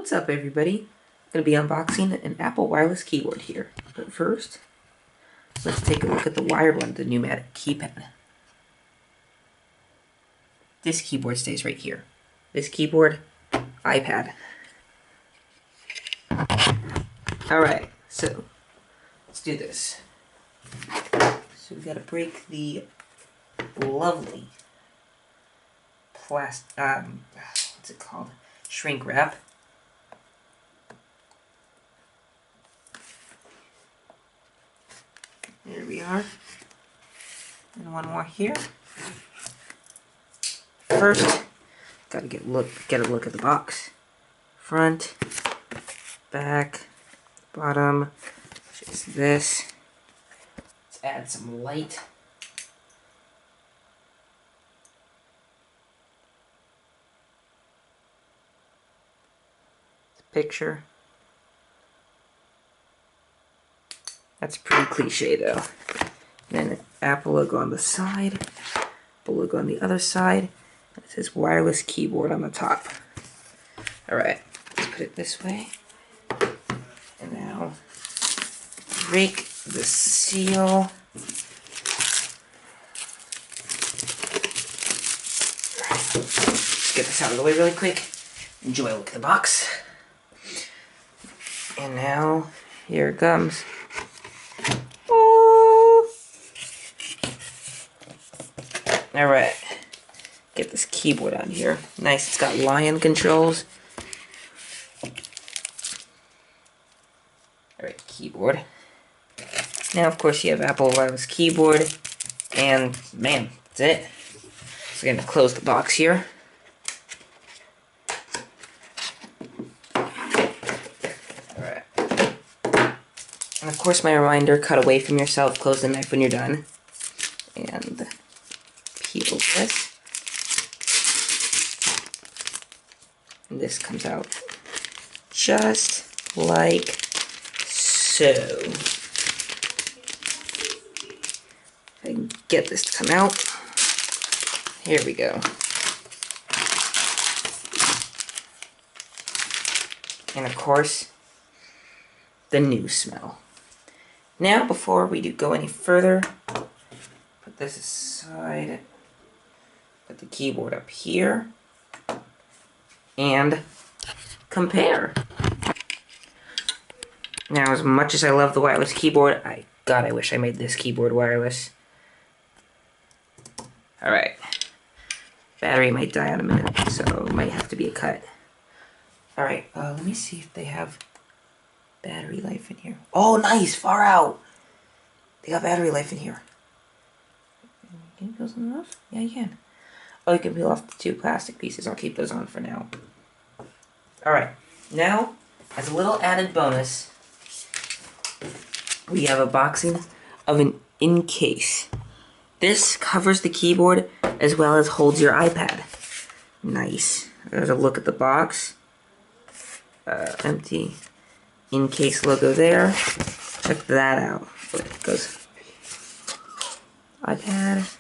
What's up, everybody? I'm going to be unboxing an Apple wireless keyboard here. But first, let's take a look at the wired one, the pneumatic keypad. This keyboard stays right here. This keyboard, iPad. Alright, so let's do this. So we got to break the lovely what's it called? Shrink wrap. There we are. And one more here. First, gotta get a look at the box. Front, back, bottom. Just this. Let's add some light. Picture. That's pretty cliche though. And then an Apple logo on the side, Apple logo on the other side, and it says wireless keyboard on the top. Alright, let's put it this way. And now break the seal. Alright, let's get this out of the way really quick. Enjoy a look at the box. And now, here it comes. Alright, get this keyboard on here. Nice, it's got lion controls. Alright, keyboard. Now, of course, you have Apple wireless keyboard. And, man, that's it. So we're going to close the box here. And of course, my reminder, cut away from yourself, close the knife when you're done. And peel this. And this comes out just like so. If I can get this to come out. Here we go. And of course, the new smell. Now, before we go any further, put this aside, put the keyboard up here, and compare. Now, as much as I love the wireless keyboard, God, I wish I made this keyboard wireless. Alright. Battery might die in a minute, so it might have to be a cut. Alright, let me see if they have battery life in here. Oh, nice! Far out! They got battery life in here. Can you peel something off? Yeah, you can. Oh, you can peel off the two plastic pieces. I'll keep those on for now. Alright, now, as a little added bonus, we have a boxing of an in-case. This covers the keyboard as well as holds your iPad. Nice. There's a look at the box. Empty. In-case logo there. Check that out. It goes iPad,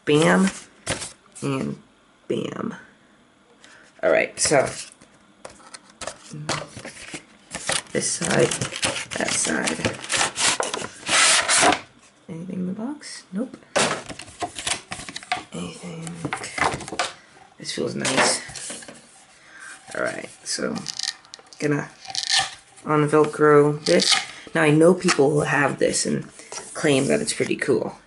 bam, and bam. Alright, so this side, that side. Anything in the box? Nope. Anything? This feels nice. Alright, so gonna unvelcro this. Now I know people will have this and claim that it's pretty cool.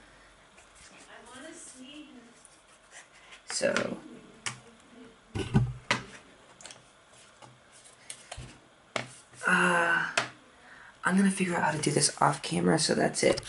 So I'm gonna figure out how to do this off camera, so that's it.